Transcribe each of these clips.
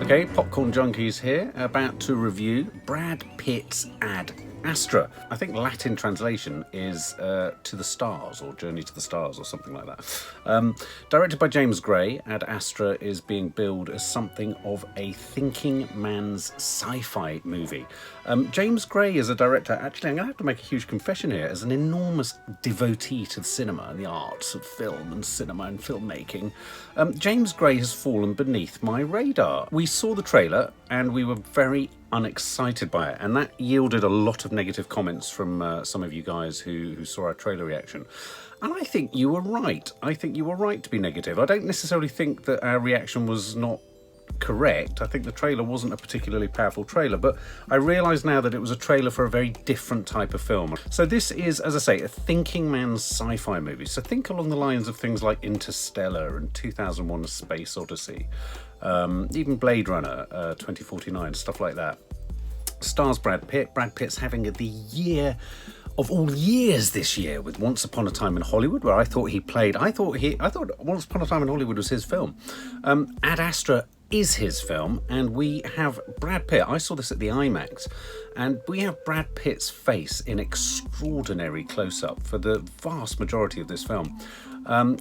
Okay, Popcorn Junkies here, about to review Brad Pitt's Ad Astra. I think Latin translation is To the Stars, or Journey to the Stars, or something like that. Directed by James Gray, Ad Astra is being billed as something of a thinking man's sci-fi movie. James Gray is a director, actually I'm going to have to make a huge confession here, as an enormous devotee to the cinema and the arts of film and cinema and filmmaking. James Gray has fallen beneath my radar. We saw the trailer and we were very unexcited by it, and that yielded a lot of negative comments from some of you guys who saw our trailer reaction. And I think you were right. I think you were right to be negative. I don't necessarily think that our reaction was not correct. I think the trailer wasn't a particularly powerful trailer, but I realise now that it was a trailer for a very different type of film. So this is, as I say, a thinking man's sci-fi movie. So think along the lines of things like Interstellar and 2001: A Space Odyssey, even Blade Runner 2049, stuff like that. Stars Brad Pitt. Brad Pitt's having the year of all years this year with Once Upon a Time in Hollywood, where I thought Once Upon a Time in Hollywood was his film. Ad Astra is his film, and we have Brad Pitt. I saw this at the IMAX, and we have Brad Pitt's face in extraordinary close-up for the vast majority of this film.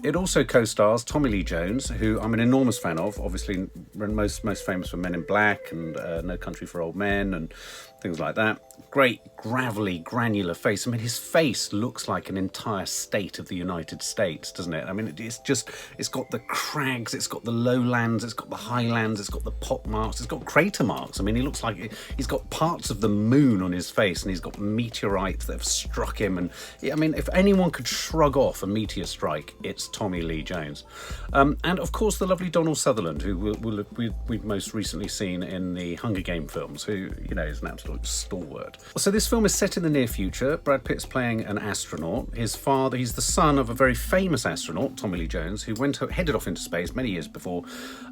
It also co-stars Tommy Lee Jones, who I'm an enormous fan of, obviously most famous for Men in Black and No Country for Old Men and things like that. Great, gravelly, granular face. I mean, his face looks like an entire state of the United States, doesn't it? I mean, it's got the crags, it's got the lowlands, it's got the highlands, it's got the pock marks, it's got crater marks. I mean, he looks like he's got parts of the moon on his face, and he's got meteorites that have struck him. And I mean, if anyone could shrug off a meteor strike, it's Tommy Lee Jones. And of course, the lovely Donald Sutherland, who we've most recently seen in the Hunger Game films, who, you know, is an absolute stalwart. So this film is set in the near future. Brad Pitt's playing an astronaut. His father, he's the son of a very famous astronaut, Tommy Lee Jones, who headed off into space many years before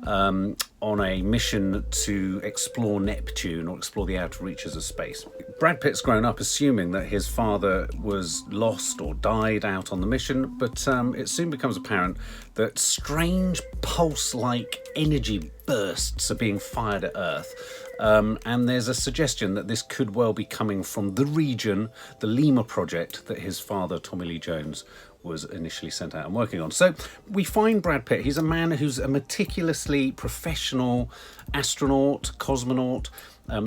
on a mission to explore Neptune, or explore the outer reaches of space. Brad Pitt's grown up assuming that his father was lost or died out on the mission, but it soon becomes apparent that strange pulse-like energy bursts are being fired at Earth. And there's a suggestion that this could well be coming from the region, the Lima project that his father, Tommy Lee Jones, was initially sent out and working on. So we find Brad Pitt. He's a man who's a meticulously professional astronaut, cosmonaut.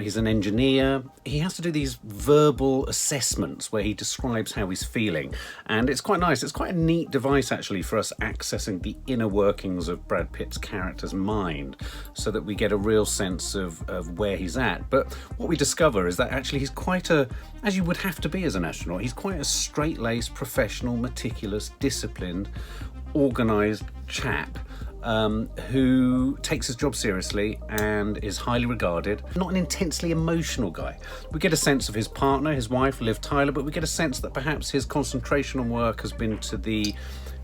He's an engineer. He has to do these verbal assessments where he describes how he's feeling. And it's quite nice. It's quite a neat device, actually, for us accessing the inner workings of Brad Pitt's character's mind, so that we get a real sense of where he's at. But what we discover is that actually he's quite as you would have to be as an astronaut, he's quite a straight-laced, professional, meticulous, disciplined, organised chap. Who takes his job seriously and is highly regarded. Not an intensely emotional guy. We get a sense of his partner, his wife, Liv Tyler, but we get a sense that perhaps his concentration on work has been to the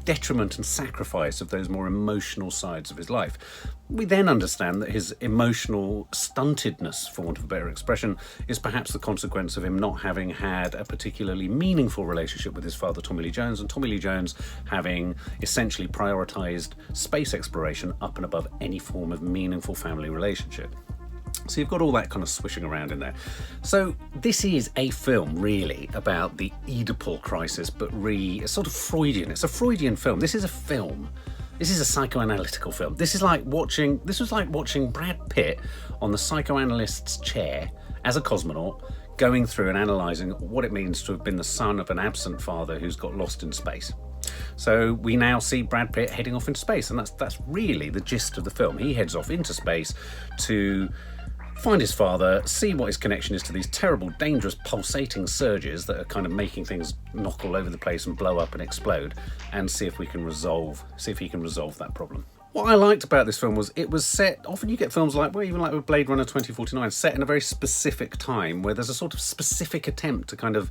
detriment and sacrifice of those more emotional sides of his life. We then understand that his emotional stuntedness, for want of a better expression, is perhaps the consequence of him not having had a particularly meaningful relationship with his father, Tommy Lee Jones, and Tommy Lee Jones having essentially prioritised space exploration up and above any form of meaningful family relationship. So you've got all that kind of swishing around in there. So this is a film really about the Oedipal crisis, but it's sort of Freudian. It's a Freudian film. This is a film. This is a psychoanalytical film. This was like watching Brad Pitt on the psychoanalyst's chair as a cosmonaut, going through and analysing what it means to have been the son of an absent father who's got lost in space. So we now see Brad Pitt heading off into space, and that's really the gist of the film. He heads off into space to find his father, see what his connection is to these terrible, dangerous, pulsating surges that are kind of making things knock all over the place and blow up and explode, and see if he can resolve that problem. What I liked about this film was it was set, often you get films like, well, even like with Blade Runner 2049, set in a very specific time where there's a sort of specific attempt to kind of,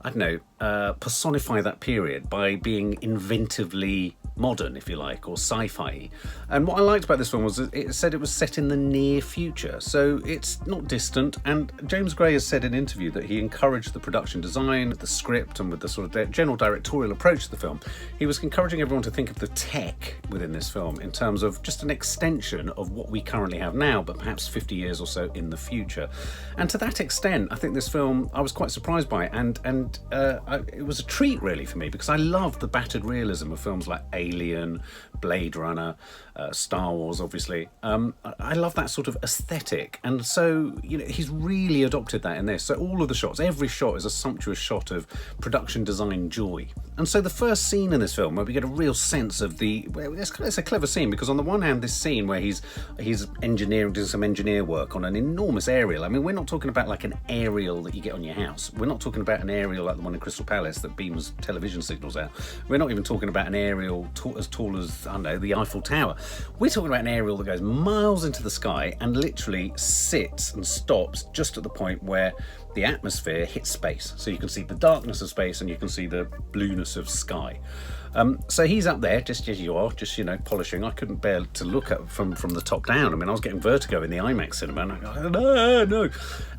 I don't know, personify that period by being inventively modern, if you like, or sci-fi. And what I liked about this film was it said it was set in the near future, so it's not distant. And James Gray has said in an interview that he encouraged the production design, the script, and with the sort of general directorial approach to the film, he was encouraging everyone to think of the tech within this film in terms of just an extension of what we currently have now, but perhaps 50 years or so in the future. And to that extent, I think this film, I was quite surprised by it, and it was a treat really for me, because I love the battered realism of films like Alien, Blade Runner, Star Wars, obviously. I love that sort of aesthetic, and so he's really adopted that in this. So all of the shots, every shot is a sumptuous shot of production design joy. And so the first scene in this film, where we get a real sense of it's a clever scene, because on the one hand, this scene where he's doing some engineer work on an enormous aerial. I mean, we're not talking about like an aerial that you get on your house. We're not talking about an aerial like the one in Crystal Palace that beams television signals out. We're not even talking about an aerial as tall as, I don't know, the Eiffel Tower. We're talking about an aerial that goes miles into the sky and literally sits and stops just at the point where the atmosphere hits space. So you can see the darkness of space and you can see the blueness of sky. So he's up there, just as you are, just, polishing. I couldn't bear to look at from the top down. I mean, I was getting vertigo in the IMAX cinema, and I go, no.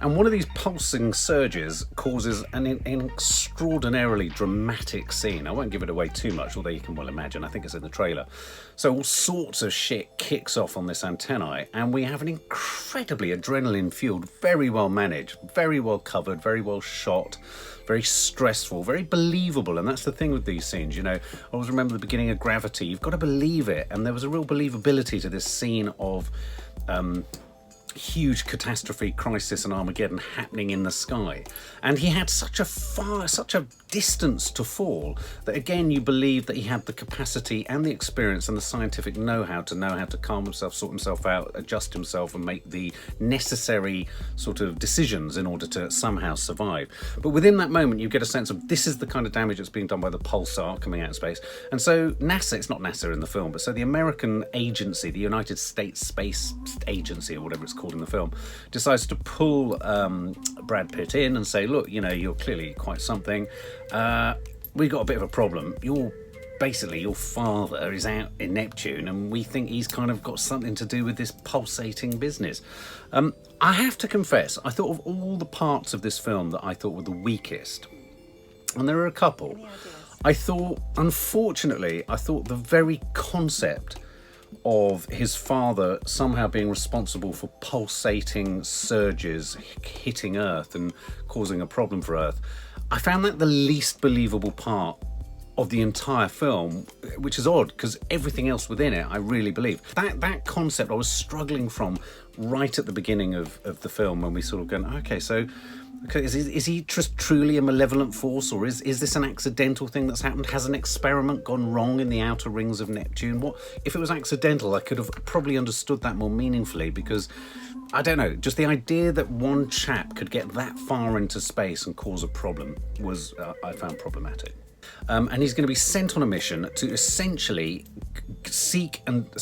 And one of these pulsing surges causes an extraordinarily dramatic scene. I won't give it away too much, although you can well imagine. I think it's in the trailer. So all sorts of shit kicks off on this antennae, and we have an incredibly adrenaline-fueled, very well managed, very well covered, very well shot, very stressful, very believable. And that's the thing with these scenes, I always remember the beginning of Gravity. You've got to believe it, and there was a real believability to this scene of huge catastrophe, crisis and Armageddon happening in the sky. And he had such a distance to fall that again you believe that he had the capacity and the experience and the scientific know-how to calm himself, sort himself out, adjust himself and make the necessary sort of decisions in order to somehow survive. But within that moment you get a sense of this is the kind of damage that's being done by the pulsar coming out of space. And so NASA, it's not NASA in the film, but so the American agency, the United States Space Agency or whatever it's called in the film, decides to pull Brad Pitt in and say, look, you're clearly quite something. We've got a bit of a problem. Your father is out in Neptune, and we think he's kind of got something to do with this pulsating business. I have to confess, I thought of all the parts of this film that I thought were the weakest, and there are a couple. Unfortunately, I thought the very concept of his father somehow being responsible for pulsating surges hitting Earth and causing a problem for Earth, I found that the least believable part of the entire film, which is odd because everything else within it I really believe. That concept I was struggling from right at the beginning of the film, when we sort of going, okay, is he just truly a malevolent force, or is this an accidental thing that's happened? Has an experiment gone wrong in the outer rings of Neptune? What if it was accidental? I could have probably understood that more meaningfully, because I don't know, just the idea that one chap could get that far into space and cause a problem was I found problematic. And he's going to be sent on a mission to essentially seek and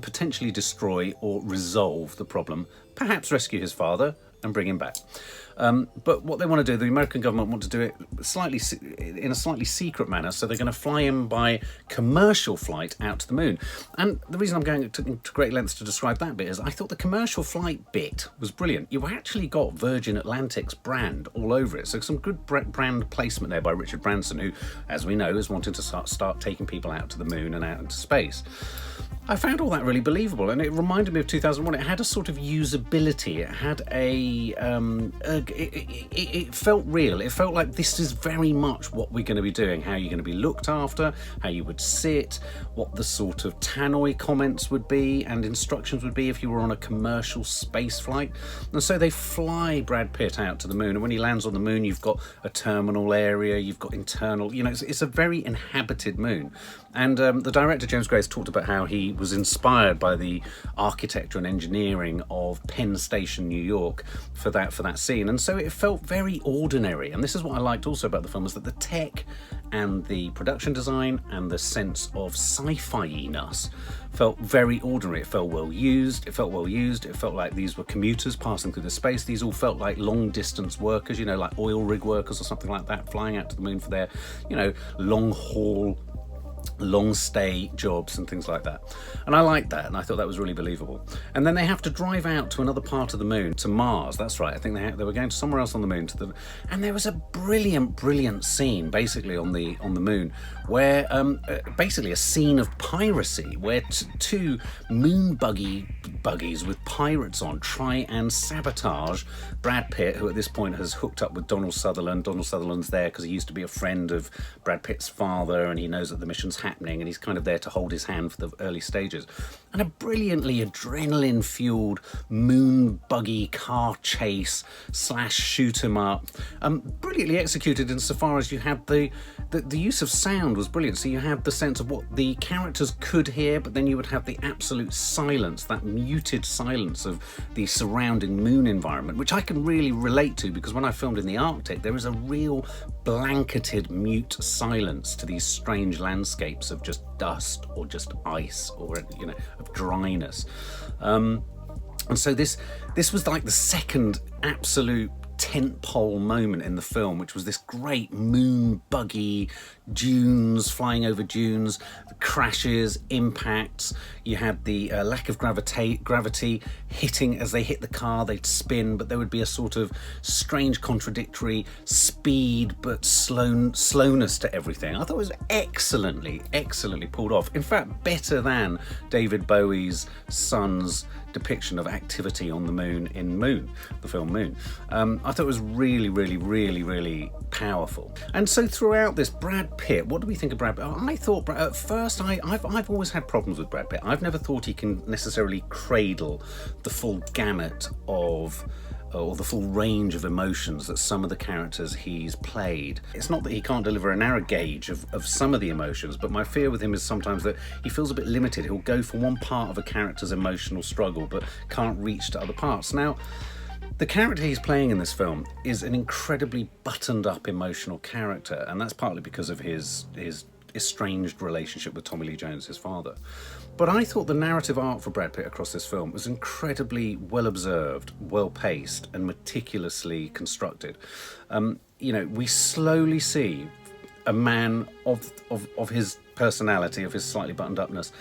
potentially destroy or resolve the problem, perhaps rescue his father and bring him back. But what they want to do, the American government want to do it in a slightly secret manner, so they're going to fly him by commercial flight out to the moon. And the reason I'm going to great lengths to describe that bit is I thought the commercial flight bit was brilliant. You actually got Virgin Atlantic's brand all over it, so some good brand placement there by Richard Branson, who, as we know, is wanting to start taking people out to the moon and out into space. I found all that really believable, and it reminded me of 2001. It had a sort of usability. It had it felt real. It felt like this is very much what we're going to be doing, how you're going to be looked after, how you would sit, what the sort of tannoy comments would be and instructions would be if you were on a commercial space flight. And so they fly Brad Pitt out to the moon, and when he lands on the moon, you've got a terminal area, you've got internal, it's a very inhabited moon. And the director, James Gray, has talked about how he was inspired by the architecture and engineering of Penn Station, New York, for that scene. And so it felt very ordinary. And this is what I liked also about the film, is that the tech and the production design and the sense of sci-fi-ness felt very ordinary. It felt well used. It felt like these were commuters passing through the space. These all felt like long distance workers, like oil rig workers or something like that, flying out to the moon for their, long haul long stay jobs and things like that. And I liked that, and I thought that was really believable. And then they have to drive out to another part of the moon, to Mars. That's right. I think they were going to somewhere else on the moon. And there was a brilliant scene, basically on the moon, where basically a scene of piracy, where two moon buggies with pirates on try and sabotage Brad Pitt, who at this point has hooked up with Donald Sutherland. Donald Sutherland's there because he used to be a friend of Brad Pitt's father, and he knows that the mission's happening, and he's kind of there to hold his hand for the early stages. And a brilliantly adrenaline-fueled moon buggy car chase / shoot 'em up, brilliantly executed insofar as you had the use of sound was brilliant. So you had the sense of what the characters could hear, but then you would have the absolute silence, that muted silence of the surrounding moon environment, which I can really relate to, because when I filmed in the Arctic, there is a real blanketed mute silence to these strange landscapes of just dust or just ice, or of dryness. And so this was like the second absolute tentpole moment in the film, which was this great moon buggy, dunes, flying over dunes, crashes, impacts. You had the lack of gravity hitting. As they hit the car, they'd spin, but there would be a sort of strange contradictory speed but slowness to everything. I thought it was excellently pulled off. In fact, better than David Bowie's son's depiction of activity on the moon in Moon, the film Moon. I thought it was really powerful. And so throughout this, Brad Pitt, what do we think of Brad Pitt? I thought, at first, I've always had problems with Brad Pitt. I've never thought he can necessarily cradle the full gamut of or the full range of emotions that some of the characters he's played. It's not that he can't deliver a narrow gauge of some of the emotions, but my fear with him is sometimes that he feels a bit limited. He'll go for one part of a character's emotional struggle, but can't reach to other parts. Now, the character he's playing in this film is an incredibly buttoned up emotional character, and that's partly because of his estranged relationship with Tommy Lee Jones, his father. But I thought the narrative arc for Brad Pitt across this film was incredibly well observed, well paced, and meticulously constructed. We slowly see a man of his personality, of his slightly buttoned upness,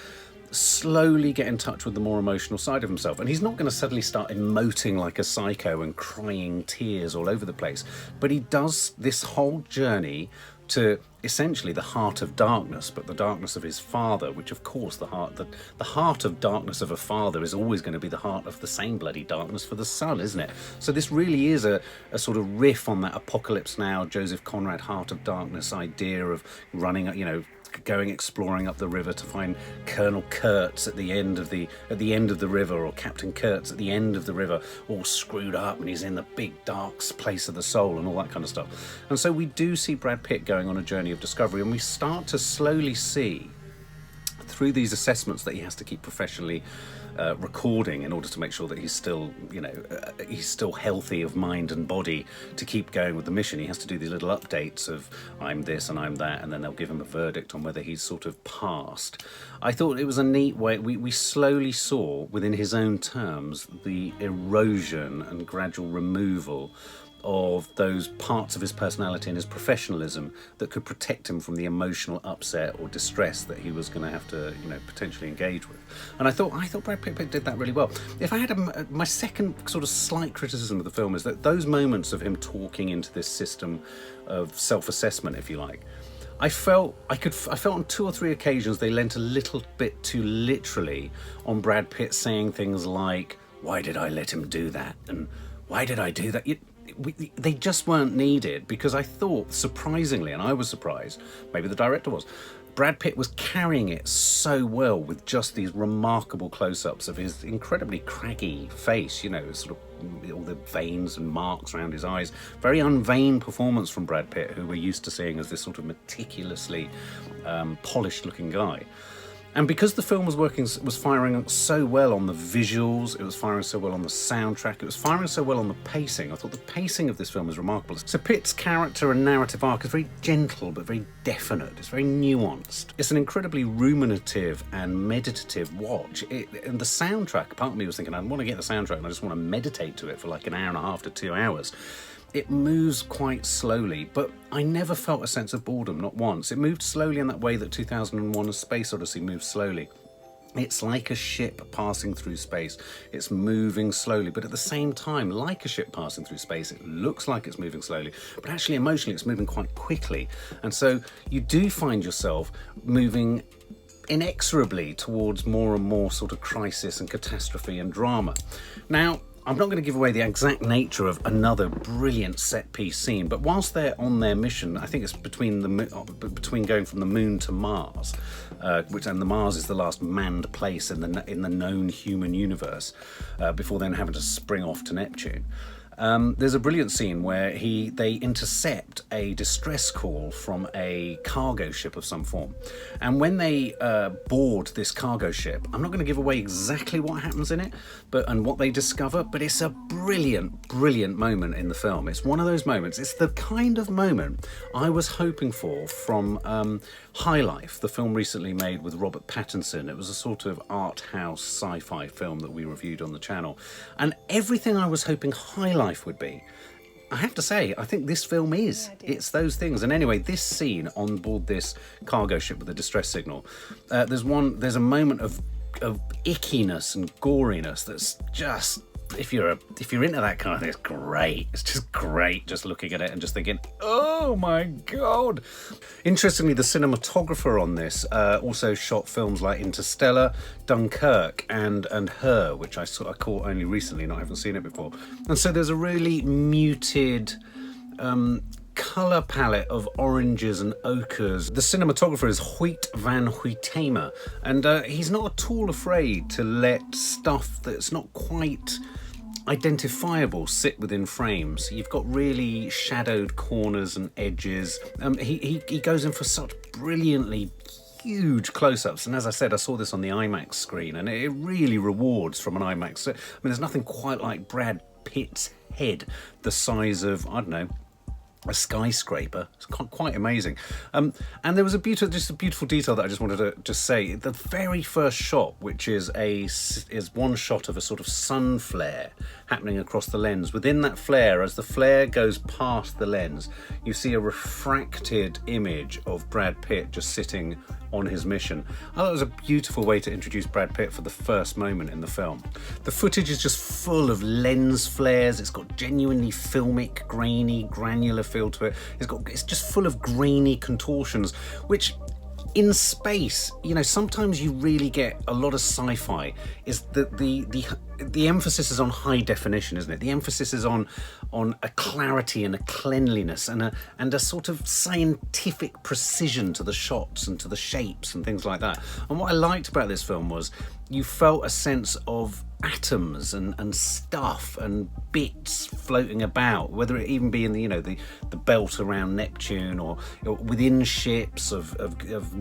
slowly get in touch with the more emotional side of himself. And he's not going to suddenly start emoting like a psycho and crying tears all over the place, but he does this whole journey to essentially the heart of darkness, but the darkness of his father, which of course the heart of darkness of a father is always going to be the heart of the same bloody darkness for the son, isn't it? So this really is a sort of riff on that Apocalypse Now, Joseph Conrad Heart of Darkness idea of running, going exploring up the river to find Colonel Kurtz at the end of the river, or Captain Kurtz at the end of the river, all screwed up, and he's in the big dark place of the soul and all that kind of stuff. And so we do see Brad Pitt going on a journey of discovery, and we start to slowly see through these assessments that he has to keep professionally recording in order to make sure that he's still, he's still healthy of mind and body to keep going with the mission. He has to do these little updates of I'm this and I'm that, and then they'll give him a verdict on whether he's sort of passed. I thought it was a neat way. We slowly saw, within his own terms, the erosion and gradual removal of those parts of his personality and his professionalism that could protect him from the emotional upset or distress that he was going to have to, potentially engage with. And I thought Brad Pitt did that really well. If I had my second sort of slight criticism of the film is that those moments of him talking into this system of self-assessment, if you like, I felt on 2 or 3 occasions they lent a little bit too literally on Brad Pitt saying things like, "Why did I let him do that?" and "Why did I do that?" They just weren't needed, because I thought, surprisingly, and I was surprised, maybe the director was, Brad Pitt was carrying it so well with just these remarkable close-ups of his incredibly craggy face, sort of all the veins and marks around his eyes. Very unvain performance from Brad Pitt, who we're used to seeing as this sort of meticulously polished-looking guy. And because the film was firing so well on the visuals, it was firing so well on the soundtrack, it was firing so well on the pacing, I thought the pacing of this film was remarkable. So Pitt's character and narrative arc is very gentle but very definite. It's very nuanced. It's an incredibly ruminative and meditative watch. And the soundtrack, part of me was thinking, I want to get the soundtrack and I just want to meditate to it for like an hour and a half to 2 hours. it moves quite slowly, but I never felt a sense of boredom, not once. It moved slowly in that way that 2001: A Space Odyssey moves slowly. It's like a ship passing through space. It's moving slowly, but at the same time, like a ship passing through space, it looks like it's moving slowly, but actually emotionally it's moving quite quickly. And so you do find yourself moving inexorably towards more and more sort of crisis and catastrophe and drama. Now, I'm not going to give away the exact nature of another brilliant set-piece scene, but whilst they're on their mission, I think it's between going from the moon to Mars, and the Mars is the last manned place in the known human universe, before then having to spring off to Neptune. There's a brilliant scene where they intercept a distress call from a cargo ship of some form. And when they board this cargo ship, I'm not going to give away exactly what happens in it and what they discover, but it's a brilliant, brilliant moment in the film. It's one of those moments. It's the kind of moment I was hoping for from High Life, the film recently made with Robert Pattinson. It was a sort of art house sci-fi film that we reviewed on the channel. And everything I was hoping High Life would be, I have to say, I think this film is. It's those things. And anyway, this scene on board this cargo ship with the distress signal, there's a moment of ickiness and goriness that's just, if you're into that kind of thing, it's great. It's just great just looking at it and just thinking, oh my God. Interestingly, the cinematographer on this also shot films like Interstellar, Dunkirk, and Her, which I caught only recently, and I haven't seen it before. And so there's a really muted colour palette of oranges and ochres. The cinematographer is Hoyt van Hoytema, and he's not at all afraid to let stuff that's not quite identifiable sit within frames. You've got really shadowed corners and edges. He goes in for such brilliantly huge close-ups, and as I said, I saw this on the IMAX screen, and it really rewards from an IMAX. I mean, there's nothing quite like Brad Pitt's head the size of, I don't know, a skyscraper. It's quite amazing. And there was a beautiful detail that I just wanted to just say. The very first shot, which is one shot of a sort of sun flare happening across the lens. Within that flare, as the flare goes past the lens, you see a refracted image of Brad Pitt just sitting on his mission. I thought it was a beautiful way to introduce Brad Pitt for the first moment in the film. The footage is just full of lens flares. It's got genuinely filmic, grainy, granular feel to it. It's just full of grainy contortions, which in space, sometimes you really get a lot of sci-fi is that the emphasis is on high definition, isn't it? The emphasis is on a clarity and a cleanliness and a sort of scientific precision to the shots and to the shapes and things like that. And what I liked about this film was you felt a sense of atoms and stuff and bits floating about, whether it even be in the belt around Neptune or within ships of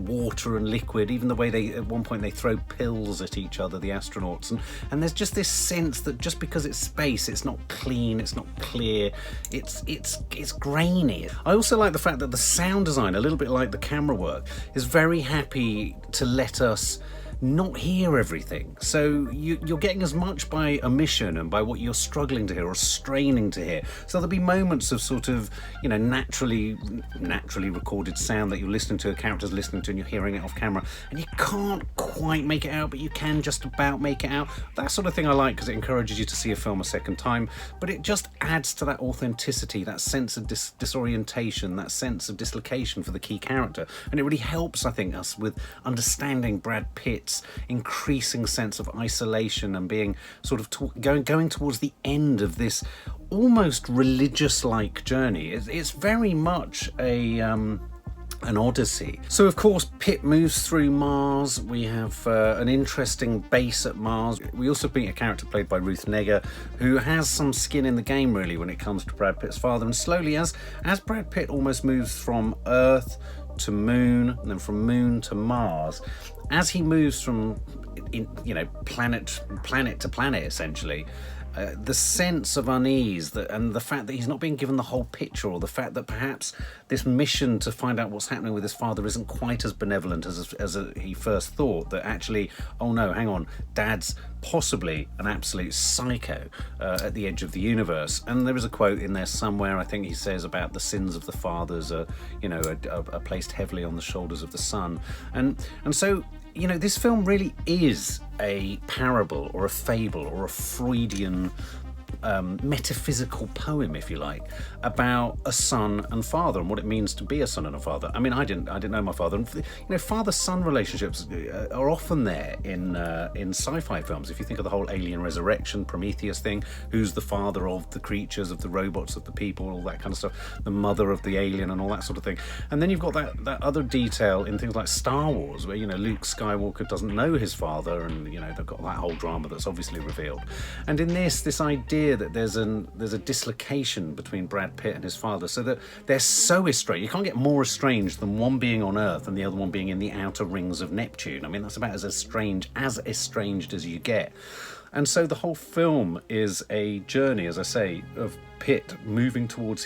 water and liquid, even the way at one point they throw pills at each other, the astronauts, and there's just this sense that just because it's space, it's not clean, it's not clear, it's grainy. I also like the fact that the sound design, a little bit like the camera work, is very happy to let us not hear everything. So you're getting as much by omission and by what you're struggling to hear or straining to hear. So there'll be moments of sort of, naturally recorded sound that you're listening to, a character's listening to, and you're hearing it off camera, and you can't quite make it out, but you can just about make it out. That sort of thing I like, because it encourages you to see a film a second time, but it just adds to that authenticity, that sense of disorientation, that sense of dislocation for the key character. And it really helps, I think, us with understanding Brad Pitt's increasing sense of isolation and being sort of going towards the end of this almost religious-like journey. It's very much an odyssey. So of course Pitt moves through Mars. We have an interesting base at Mars. We also meet a character played by Ruth Negga, who has some skin in the game really when it comes to Brad Pitt's father. And slowly, as Brad Pitt almost moves from Earth to Moon and then from Moon to Mars, as he moves from planet to planet essentially, the sense of unease, and the fact that he's not being given the whole picture, or the fact that perhaps this mission to find out what's happening with his father isn't quite as benevolent as he first thought, that actually, oh no, hang on, Dad's possibly an absolute psycho at the edge of the universe. And there is a quote in there somewhere, I think he says about the sins of the fathers are placed heavily on the shoulders of the son. And so, this film really is a parable or a fable or a Freudian metaphysical poem, if you like, about a son and father and what it means to be a son and a father. I mean, I didn't know my father. And, father-son relationships are often there in sci-fi films. If you think of the whole Alien Resurrection, Prometheus thing, who's the father of the creatures, of the robots, of the people, all that kind of stuff, the mother of the alien and all that sort of thing. And then you've got that other detail in things like Star Wars, where, Luke Skywalker doesn't know his father, and, they've got that whole drama that's obviously revealed. And in this idea that there's a dislocation between Brad Pitt and his father, so that they're so estranged. You can't get more estranged than one being on Earth and the other one being in the outer rings of Neptune. I mean, that's about as estranged as you get. And so the whole film is a journey, as I say, of Pitt moving towards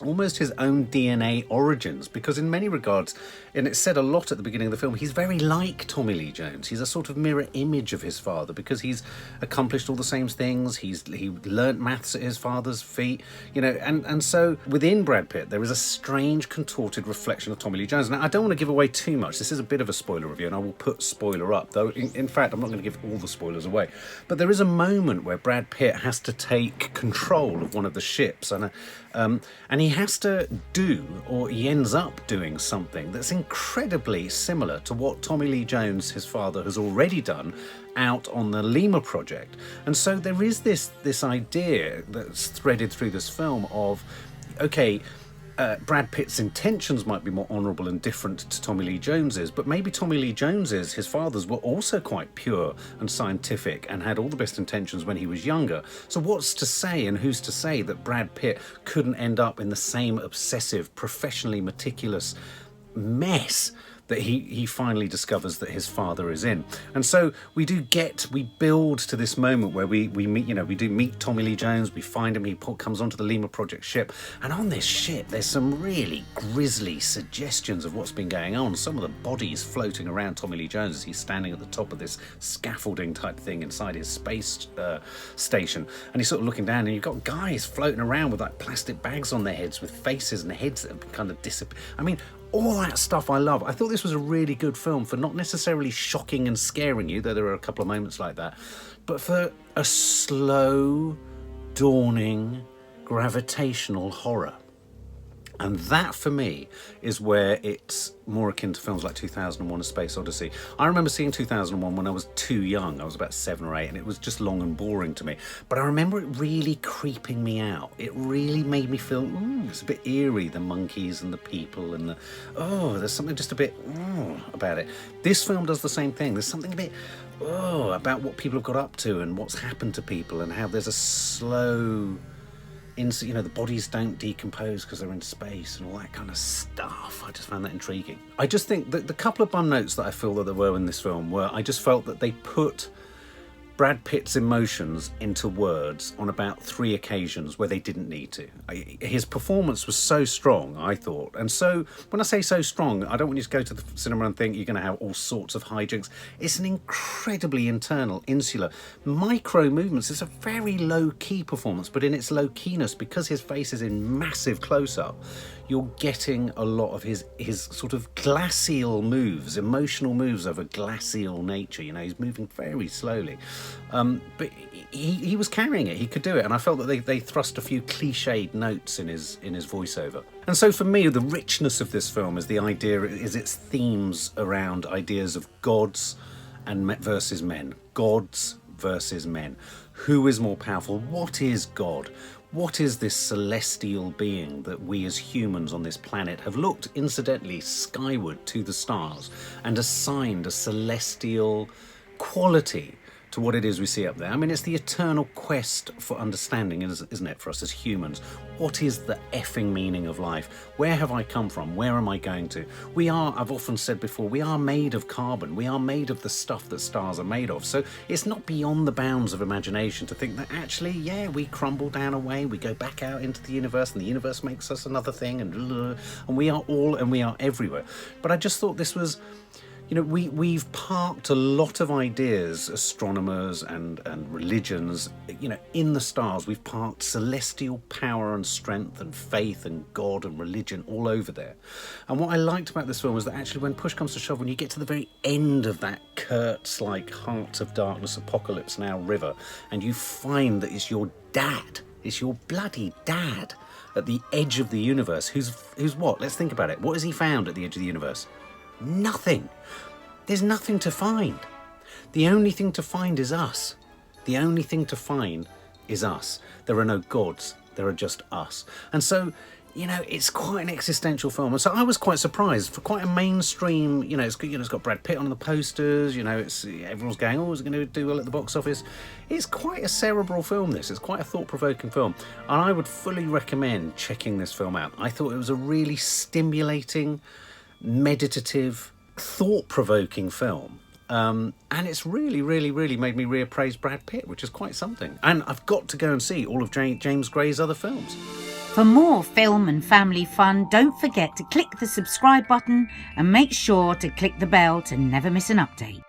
almost his own DNA origins, because in many regards, and it's said a lot at the beginning of the film, he's very like Tommy Lee Jones. He's a sort of mirror image of his father, because he's accomplished all the same things. He learnt maths at his father's feet, and so within Brad Pitt there is a strange contorted reflection of Tommy Lee Jones. Now, I don't want to give away too much. This is a bit of a spoiler review, and I will put spoiler up, though in fact I'm not going to give all the spoilers away. But there is a moment where Brad Pitt has to take control of one of the ships, and he has to do, or he ends up doing, something that's incredibly similar to what Tommy Lee Jones, his father, has already done out on the Lemur project. And so there is this idea that's threaded through this film of, okay, Brad Pitt's intentions might be more honourable and different to Tommy Lee Jones's, but maybe Tommy Lee Jones's, his father's, were also quite pure and scientific and had all the best intentions when he was younger. So what's to say, and who's to say, that Brad Pitt couldn't end up in the same obsessive, professionally meticulous mess that he finally discovers that his father is in? And so we build to this moment where we meet Tommy Lee Jones. We find him, he comes onto the Lemur Project ship, and on this ship there's some really grisly suggestions of what's been going on. Some of the bodies floating around Tommy Lee Jones as he's standing at the top of this scaffolding type thing inside his space station, and he's sort of looking down, and you've got guys floating around with like plastic bags on their heads with faces and heads that have been kind of disappeared. I mean, all that stuff I love. I thought this was a really good film for not necessarily shocking and scaring you, though there are a couple of moments like that, but for a slow, dawning, gravitational horror. And that, for me, is where it's more akin to films like 2001: A Space Odyssey. I remember seeing 2001 when I was too young. I was about 7 or 8, and it was just long and boring to me. But I remember it really creeping me out. It really made me feel, it's a bit eerie, the monkeys and the people and there's something just a bit about it. This film does the same thing. There's something a bit about what people have got up to and what's happened to people, and how there's a slow... the bodies don't decompose because they're in space and all that kind of stuff. I just found that intriguing. I just think that the couple of bum notes that I feel that there were in this film were, I just felt that they put Brad Pitt's emotions into words on about 3 occasions where they didn't need to. His performance was so strong, I thought. And so, when I say so strong, I don't want you to go to the cinema and think you're going to have all sorts of hijinks. It's an incredibly internal, insular, micro movements. It's a very low-key performance, but in its low-keyness, because his face is in massive close-up, you're getting a lot of his sort of glacial moves, emotional moves of a glacial nature. He's moving very slowly. But he was carrying it. He could do it. And I felt that they thrust a few cliched notes in his voiceover. And so for me, the richness of this film is its themes around ideas of gods and versus men. Gods versus men. Who is more powerful? What is God? What is this celestial being that we as humans on this planet have looked, incidentally, skyward to the stars and assigned a celestial quality to what it is we see up there. I mean, it's the eternal quest for understanding, isn't it, for us as humans? What is the effing meaning of life? Where have I come from? Where am I going to? We are, I've often said before, we are made of carbon. We are made of the stuff that stars are made of. So it's not beyond the bounds of imagination to think that actually, yeah, we crumble down away, we go back out into the universe, and the universe makes us another thing, and we are all, and we are everywhere. But I just thought this was, you know, we've parked a lot of ideas, astronomers and religions, you know, in the stars. We've parked celestial power and strength and faith and God and religion all over there. And what I liked about this film was that actually when push comes to shove, when you get to the very end of that Kurtz-like Heart of Darkness Apocalypse Now river, and you find that it's your dad, it's your bloody dad at the edge of the universe, who's what? Let's think about it. What has he found at the edge of the universe? Nothing. There's nothing to find. The only thing to find is us. The only thing to find is us. There are no gods. There are just us. And so, you know, it's quite an existential film. And so I was quite surprised for quite a mainstream, you know, it's got Brad Pitt on the posters, you know, everyone's going, oh, is it going to do well at the box office? It's quite a cerebral film, this. It's quite a thought-provoking film. And I would fully recommend checking this film out. I thought it was a really stimulating, meditative, thought-provoking film, and it's really made me reappraise Brad Pitt, which is quite something. And I've got to go and see all of James Gray's other films. For more film and family fun, don't forget to click the subscribe button and make sure to click the bell to never miss an update.